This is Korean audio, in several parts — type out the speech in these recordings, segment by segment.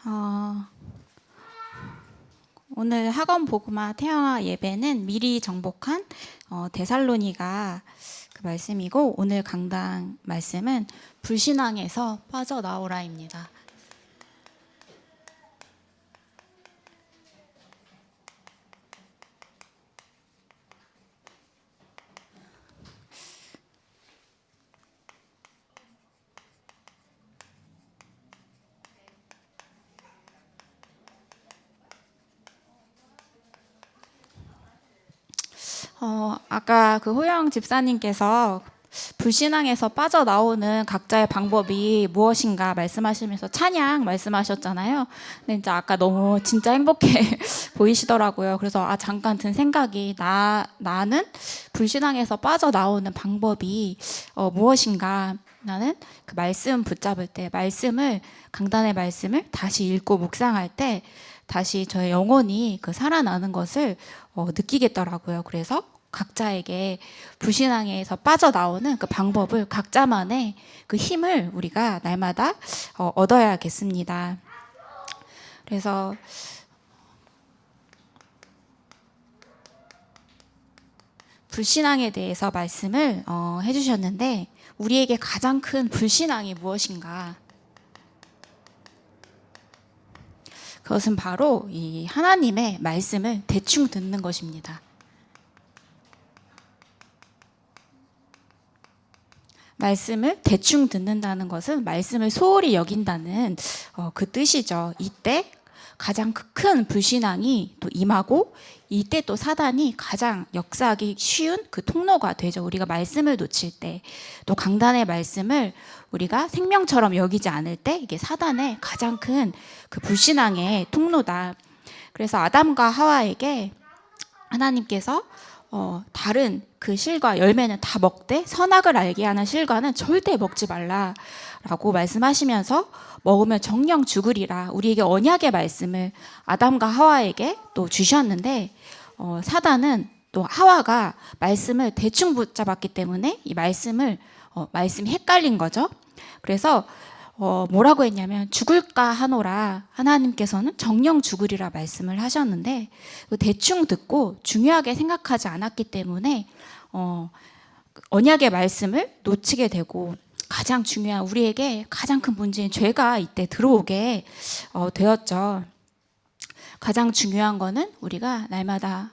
어, 오늘 학원 복음화 태영아 예배는 미리 정복한 데살로니가 그 말씀이고, 오늘 강당 말씀은 불신앙에서 빠져나오라입니다. 아까 그 호영 집사님께서 불신앙에서 빠져나오는 각자의 방법이 무엇인가 말씀하시면서 찬양 말씀하셨잖아요. 근데 이제 아까 너무 진짜 행복해 보이시더라고요. 그래서 잠깐 든 생각이 나는 불신앙에서 빠져나오는 방법이 무엇인가. 나는 그 말씀 붙잡을 때, 강단의 말씀을 다시 읽고 묵상할 때 다시 저의 영혼이 그 살아나는 것을 느끼겠더라고요. 그래서 각자에게 불신앙에서 빠져나오는 그 방법을, 각자만의 그 힘을 우리가 날마다 얻어야겠습니다. 그래서 불신앙에 대해서 말씀을 해주셨는데, 우리에게 가장 큰 불신앙이 무엇인가? 그것은 바로 이 하나님의 말씀을 대충 듣는 것입니다. 말씀을 대충 듣는다는 것은 말씀을 소홀히 여긴다는 그 뜻이죠. 이때 가장 큰 불신앙이 또 임하고, 이때 또 사단이 가장 역사하기 쉬운 그 통로가 되죠. 우리가 말씀을 놓칠 때, 또 강단의 말씀을 우리가 생명처럼 여기지 않을 때, 이게 사단의 가장 큰 그 불신앙의 통로다. 그래서 아담과 하와에게 하나님께서 다른 그 실과 열매는 다 먹되 선악을 알게 하는 실과는 절대 먹지 말라라고 말씀하시면서 먹으면 정령 죽으리라, 우리에게 언약의 말씀을 아담과 하와에게 또 주셨는데, 사단은 또 하와가 말씀을 대충 붙잡았기 때문에 이 말씀이 헷갈린 거죠. 그래서 뭐라고 했냐면 죽을까 하노라, 하나님께서는 정령 죽으리라 말씀을 하셨는데, 대충 듣고 중요하게 생각하지 않았기 때문에 언약의 말씀을 놓치게 되고, 가장 중요한, 우리에게 가장 큰 문제인 죄가 이때 들어오게 되었죠. 가장 중요한 거는 우리가 날마다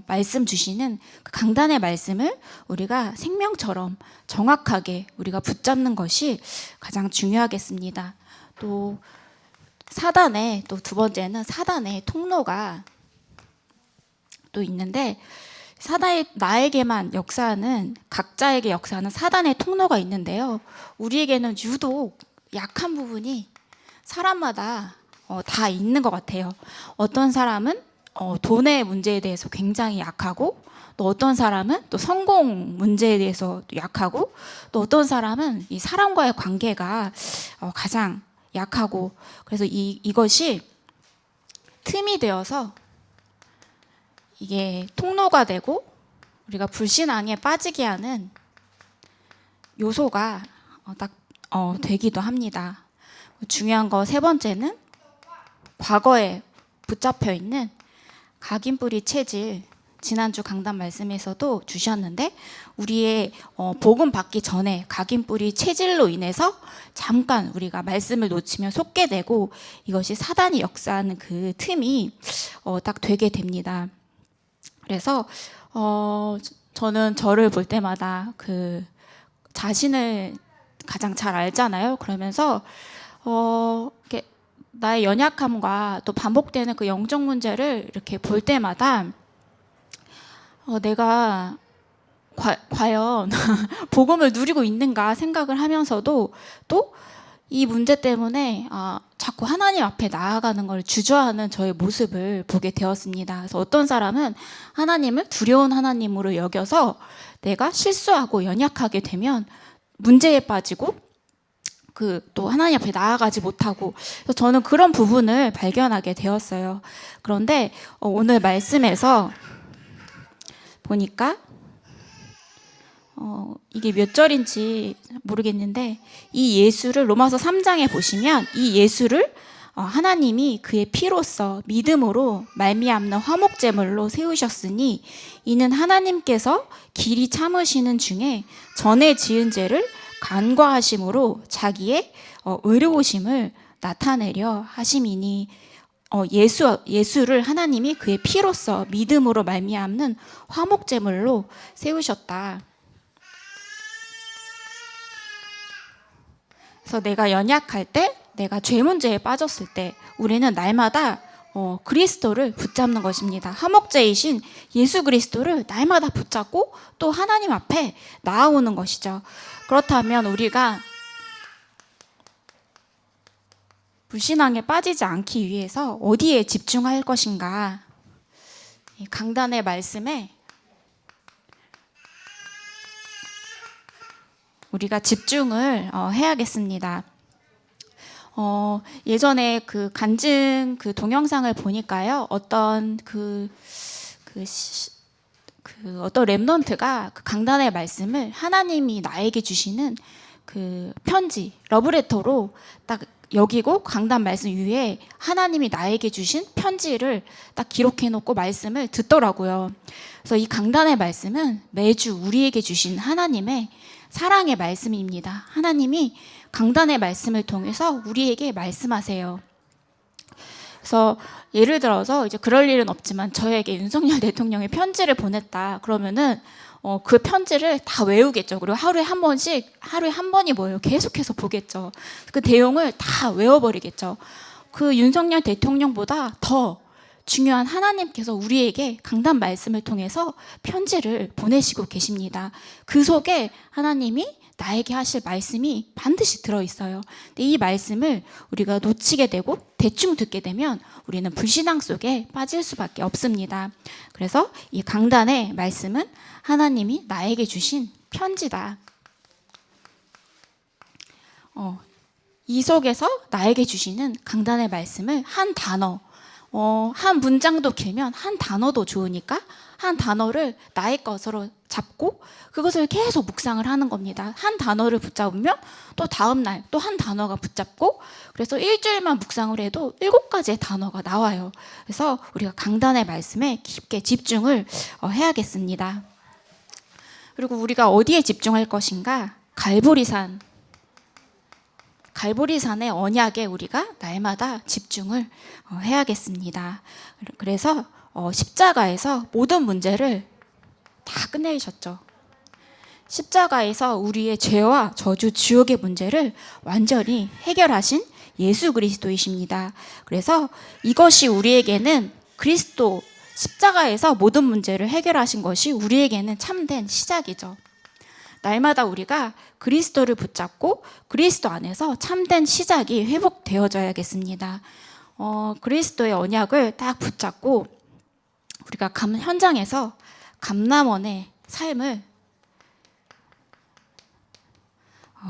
말씀 주시는 그 강단의 말씀을 우리가 생명처럼 정확하게 우리가 붙잡는 것이 가장 중요하겠습니다. 또 사단의, 또 두 번째는 사단의 통로가 또 있는데, 나에게만 역사하는, 각자에게 역사하는 사단의 통로가 있는데요. 우리에게는 유독 약한 부분이 사람마다 다 있는 것 같아요. 어떤 사람은 돈의 문제에 대해서 굉장히 약하고, 또 어떤 사람은 또 성공 문제에 대해서 약하고, 또 어떤 사람은 이 사람과의 관계가 가장 약하고, 그래서 이것이 틈이 되어서 이게 통로가 되고 우리가 불신앙에 빠지게 하는 요소가 되기도 합니다. 중요한 거 세 번째는 과거에 붙잡혀 있는 각인뿌리 체질, 지난주 강단 말씀에서도 주셨는데, 우리의 복음 받기 전에 각인뿌리 체질로 인해서 잠깐 우리가 말씀을 놓치면 속게 되고, 이것이 사단이 역사하는 그 틈이 딱 되게 됩니다. 그래서 저는 저를 볼 때마다 그 자신을 가장 잘 알잖아요. 그러면서 이렇게 나의 연약함과 또 반복되는 그 영적 문제를 이렇게 볼 때마다 내가 과연 복음을 누리고 있는가 생각을 하면서도, 또 이 문제 때문에 자꾸 하나님 앞에 나아가는 걸 주저하는 저의 모습을 보게 되었습니다. 그래서 어떤 사람은 하나님을 두려운 하나님으로 여겨서 내가 실수하고 연약하게 되면 문제에 빠지고 또 하나님 앞에 나아가지 못하고, 그래서 저는 그런 부분을 발견하게 되었어요. 그런데 오늘 말씀에서 보니까 이게 몇 절인지 모르겠는데, 이 예수를 로마서 3장에 보시면 이 예수를 하나님이 그의 피로써 믿음으로 말미암는 화목제물로 세우셨으니 이는 하나님께서 길이 참으시는 중에 전에 지은 죄를 간과하심으로 자기의 의로우심을 나타내려 하심이니 예수를 하나님이 그의 피로써 믿음으로 말미암는 화목제물로 세우셨다. 그래서 내가 연약할 때, 내가 죄 문제에 빠졌을 때 우리는 날마다 그리스도를 붙잡는 것입니다. 화목제이신 예수 그리스도를 날마다 붙잡고 또 하나님 앞에 나아오는 것이죠. 그렇다면 우리가 불신앙에 빠지지 않기 위해서 어디에 집중할 것인가? 강단의 말씀에 우리가 집중을 해야겠습니다. 예전에 그 간증 그 동영상을 보니까요, 어떤 어떤 랩넌트가 그 강단의 말씀을 하나님이 나에게 주시는 그 편지, 러브레터로 딱 여기고 강단 말씀 위에 하나님이 나에게 주신 편지를 딱 기록해 놓고 말씀을 듣더라고요. 그래서 이 강단의 말씀은 매주 우리에게 주신 하나님의 사랑의 말씀입니다. 하나님이 강단의 말씀을 통해서 우리에게 말씀하세요. 그래서 예를 들어서 이제 그럴 일은 없지만 저에게 윤석열 대통령이 편지를 보냈다 그러면은 그 편지를 다 외우겠죠. 그리고 하루에 한 번이 뭐예요? 계속해서 보겠죠. 그 내용을 다 외워버리겠죠. 그 윤석열 대통령보다 더 중요한 하나님께서 우리에게 강단 말씀을 통해서 편지를 보내시고 계십니다. 그 속에 하나님이 나에게 하실 말씀이 반드시 들어있어요. 근데 이 말씀을 우리가 놓치게 되고 대충 듣게 되면 우리는 불신앙 속에 빠질 수밖에 없습니다. 그래서 이 강단의 말씀은 하나님이 나에게 주신 편지다. 이 속에서 나에게 주시는 강단의 말씀을 한 단어, 한 문장도 길면 한 단어도 좋으니까 한 단어를 나의 것으로 잡고 그것을 계속 묵상을 하는 겁니다. 한 단어를 붙잡으면 또 다음 날 또 한 단어가 붙잡고, 그래서 일주일만 묵상을 해도 7가지의 단어가 나와요. 그래서 우리가 강단의 말씀에 깊게 집중을 해야겠습니다. 그리고 우리가 어디에 집중할 것인가? 갈보리산의 언약에 우리가 날마다 집중을 해야겠습니다. 그래서 십자가에서 모든 문제를 다 끝내셨죠. 십자가에서 우리의 죄와 저주, 지옥의 문제를 완전히 해결하신 예수 그리스도이십니다. 그래서 이것이 우리에게는 그리스도 십자가에서 모든 문제를 해결하신 것이 우리에게는 참된 시작이죠. 날마다 우리가 그리스도를 붙잡고 그리스도 안에서 참된 시작이 회복되어져야겠습니다. 그리스도의 언약을 딱 붙잡고 우리가 현장에서 감람원의 삶을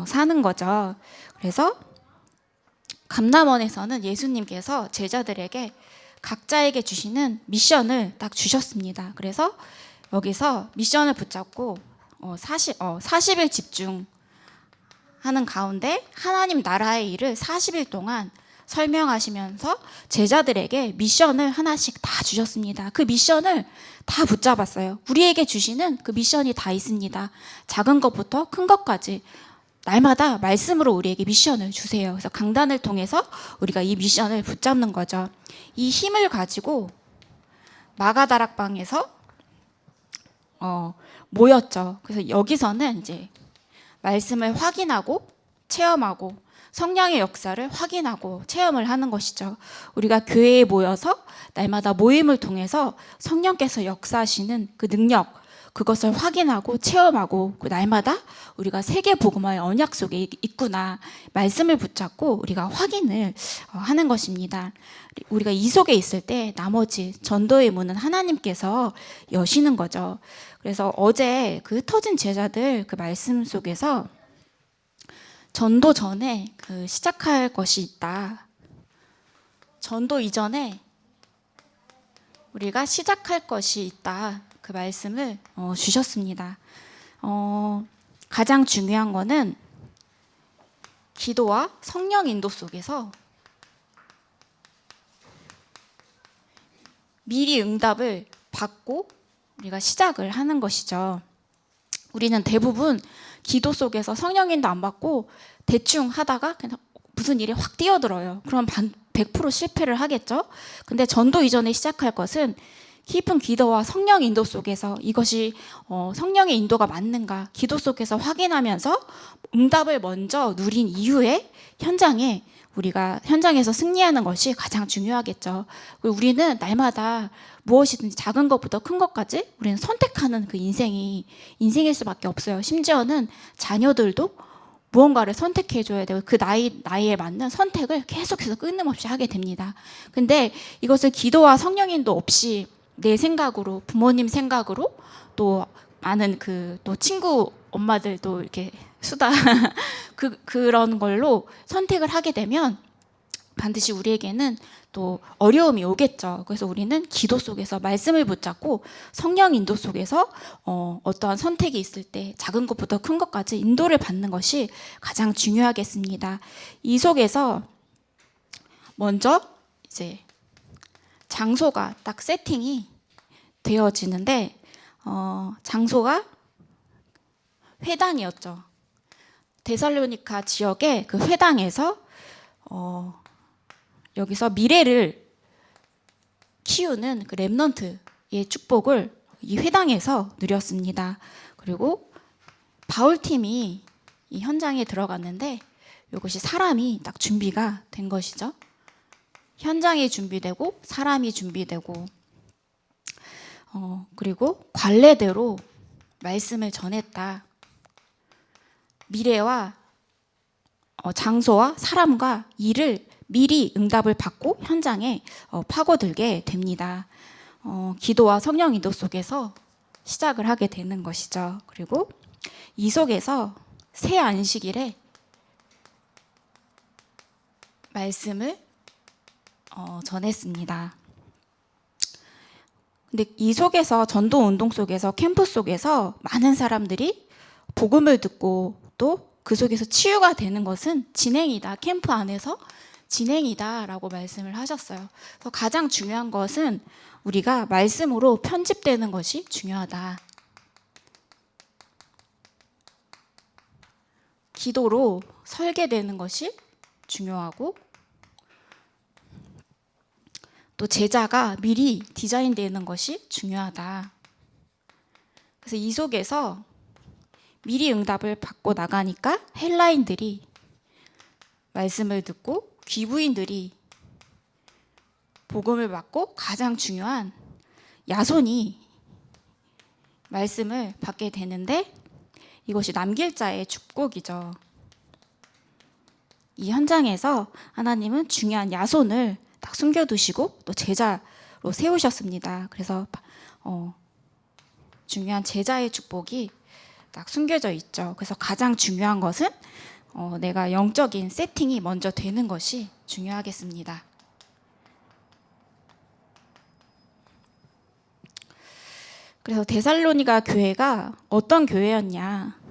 사는 거죠. 그래서 감람원에서는 예수님께서 제자들에게 각자에게 주시는 미션을 딱 주셨습니다. 그래서 여기서 미션을 붙잡고 40일 집중하는 가운데 하나님 나라의 일을 40일 동안 설명하시면서 제자들에게 미션을 하나씩 다 주셨습니다. 그 미션을 다 붙잡았어요. 우리에게 주시는 그 미션이 다 있습니다. 작은 것부터 큰 것까지 날마다 말씀으로 우리에게 미션을 주세요. 그래서 강단을 통해서 우리가 이 미션을 붙잡는 거죠. 이 힘을 가지고 마가다락방에서 모였죠. 그래서 여기서는 이제 말씀을 확인하고 체험하고 성령의 역사를 확인하고 체험을 하는 것이죠. 우리가 교회에 모여서 날마다 모임을 통해서 성령께서 역사하시는 그 능력, 그것을 확인하고 체험하고 그 날마다 우리가 세계 복음화의 언약 속에 있구나, 말씀을 붙잡고 우리가 확인을 하는 것입니다. 우리가 이 속에 있을 때 나머지 전도의 문은 하나님께서 여시는 거죠. 그래서 어제 그 흩어진 제자들 그 말씀 속에서 전도 전에 시작할 것이 있다. 전도 이전에 우리가 시작할 것이 있다. 그 말씀을 주셨습니다. 가장 중요한 거는 기도와 성령 인도 속에서 미리 응답을 받고 우리가 시작을 하는 것이죠. 우리는 대부분 기도 속에서 성령인도 안 받고 대충 하다가 그냥 무슨 일이 확 뛰어들어요. 그럼 100% 실패를 하겠죠. 근데 전도 이전에 시작할 것은 깊은 기도와 성령 인도 속에서 이것이 성령의 인도가 맞는가 기도 속에서 확인하면서 응답을 먼저 누린 이후에 우리가 현장에서 승리하는 것이 가장 중요하겠죠. 그리고 우리는 날마다 무엇이든지 작은 것부터 큰 것까지 우리는 선택하는 그 인생일 수밖에 없어요. 심지어는 자녀들도 무언가를 선택해줘야 되고 그 나이에 맞는 선택을 계속해서 끊임없이 하게 됩니다. 근데 이것을 기도와 성령인도 없이 내 생각으로, 부모님 생각으로, 또 많은 또 친구 엄마들도 이렇게 수다 그런 걸로 선택을 하게 되면 반드시 우리에게는 또 어려움이 오겠죠. 그래서 우리는 기도 속에서 말씀을 붙잡고 성령 인도 속에서 어떠한 선택이 있을 때 작은 것부터 큰 것까지 인도를 받는 것이 가장 중요하겠습니다. 이 속에서 먼저 이제 장소가 딱 세팅이 되어지는데 장소가 회당이었죠. 데살로니가 지역의 그 회당에서 여기서 미래를 키우는 그 렘넌트의 축복을 이 회당에서 누렸습니다. 그리고 바울팀이 이 현장에 들어갔는데 이것이 사람이 딱 준비가 된 것이죠. 현장이 준비되고 사람이 준비되고 그리고 관례대로 말씀을 전했다. 미래와 장소와 사람과 일을 미리 응답을 받고 현장에 파고들게 됩니다. 기도와 성령 인도 속에서 시작을 하게 되는 것이죠. 그리고 이 속에서 새 안식일에 말씀을 전했습니다. 근데 이 속에서 전도 운동 속에서 캠프 속에서 많은 사람들이 복음을 듣고 또 그 속에서 치유가 되는 것은 진행이다. 캠프 안에서 진행이다라고 말씀을 하셨어요. 그래서 가장 중요한 것은 우리가 말씀으로 편집되는 것이 중요하다. 기도로 설계되는 것이 중요하고 또 제자가 미리 디자인되는 것이 중요하다. 그래서 이 속에서 미리 응답을 받고 나가니까 헬라인들이 말씀을 듣고 귀부인들이 복음을 받고 가장 중요한 야손이 말씀을 받게 되는데 이것이 남길 자의 축복이죠. 이 현장에서 하나님은 중요한 야손을 딱 숨겨두시고 또 제자로 세우셨습니다. 그래서 중요한 제자의 축복이 딱 숨겨져 있죠. 그래서 가장 중요한 것은 내가 영적인 세팅이 먼저 되는 것이 중요하겠습니다. 그래서 데살로니가 교회가 어떤 교회였냐?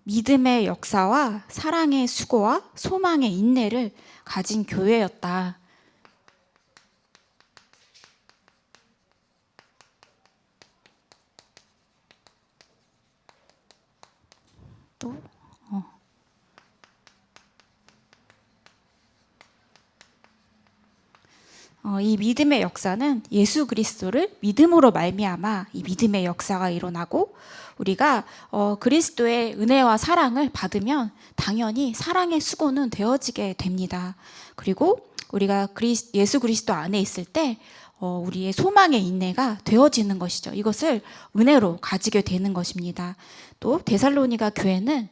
믿음의 역사와 사랑의 수고와 소망의 인내를 가진 교회였다. 또 이 믿음의 역사는 예수 그리스도를 믿음으로 말미암아 이 믿음의 역사가 일어나고 우리가 그리스도의 은혜와 사랑을 받으면 당연히 사랑의 수고는 되어지게 됩니다. 그리고 우리가 예수 그리스도 안에 있을 때 우리의 소망의 인내가 되어지는 것이죠. 이것을 은혜로 가지게 되는 것입니다. 또 데살로니가 교회는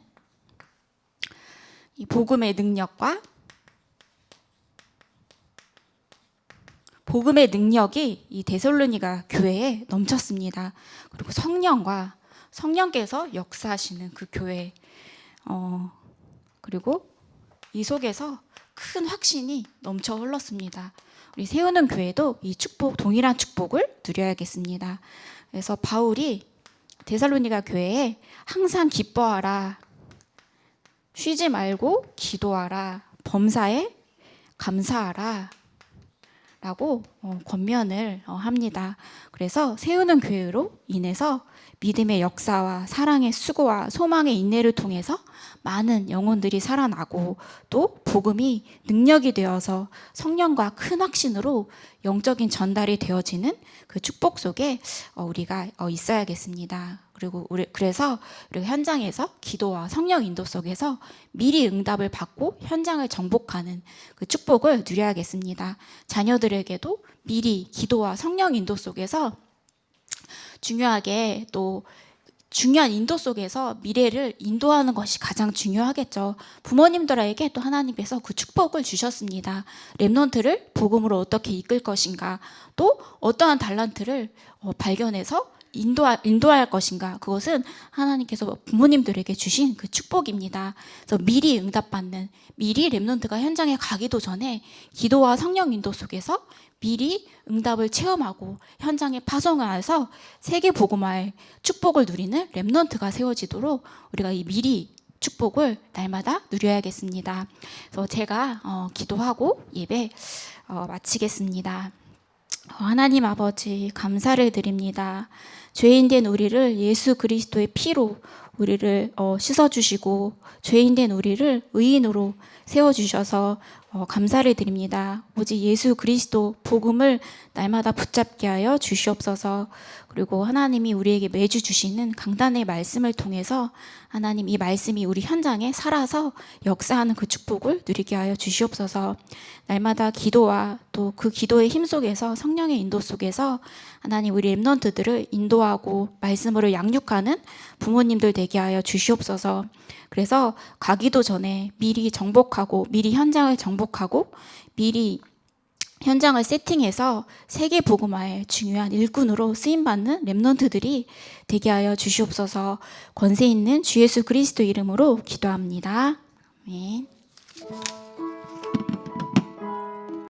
이 복음의 능력과 복음의 능력이 이 데살로니가 교회에 넘쳤습니다. 그리고 성령께서 역사하시는 그 교회, 그리고 이 속에서 큰 확신이 넘쳐 흘렀습니다. 우리 세우는 교회도 이 축복, 동일한 축복을 누려야겠습니다. 그래서 바울이 데살로니가 교회에 항상 기뻐하라, 쉬지 말고 기도하라, 범사에 감사하라 라고 권면을 합니다. 그래서 세우는 교회로 인해서 믿음의 역사와 사랑의 수고와 소망의 인내를 통해서 많은 영혼들이 살아나고 또 복음이 능력이 되어서 성령과 큰 확신으로 영적인 전달이 되어지는 그 축복 속에 우리가 있어야겠습니다. 그래서 우리가 현장에서 기도와 성령 인도 속에서 미리 응답을 받고 현장을 정복하는 그 축복을 누려야겠습니다. 자녀들에게도 미리 기도와 성령 인도 속에서 중요하게 또 중요한 인도 속에서 미래를 인도하는 것이 가장 중요하겠죠. 부모님들에게 또 하나님께서 그 축복을 주셨습니다. 렘넌트를 복음으로 어떻게 이끌 것인가, 또 어떠한 달란트를 발견해서 인도할 것인가, 그것은 하나님께서 부모님들에게 주신 그 축복입니다. 그래서 미리 응답받는, 미리 렘넌트가 현장에 가기도 전에 기도와 성령 인도 속에서 미리 응답을 체험하고 현장에 파송하여서 세계 복음화의 축복을 누리는 렘넌트가 세워지도록 우리가 이 미리 축복을 날마다 누려야겠습니다. 그래서 제가 기도하고 예배 마치겠습니다. 하나님 아버지, 감사를 드립니다. 죄인된 우리를 예수 그리스도의 피로 우리를 씻어주시고 죄인된 우리를 의인으로 세워주셔서 감사를 드립니다. 오직 예수 그리스도 복음을 날마다 붙잡게 하여 주시옵소서. 그리고 하나님이 우리에게 매주 주시는 강단의 말씀을 통해서 하나님, 이 말씀이 우리 현장에 살아서 역사하는 그 축복을 누리게 하여 주시옵소서. 날마다 기도와 또 그 기도의 힘 속에서 성령의 인도 속에서 하나님, 우리 렘넌트들을 인도하고 말씀으로 양육하는 부모님들 되게 하여 주시옵소서. 그래서 가기도 전에 미리 정복하고 미리 현장을 정복하고 미리 현장을 세팅해서 세계 복음화의 중요한 일꾼으로 쓰임받는 렘넌트들이 되게 하여 주시옵소서. 권세 있는 주 예수 그리스도 이름으로 기도합니다. 아멘.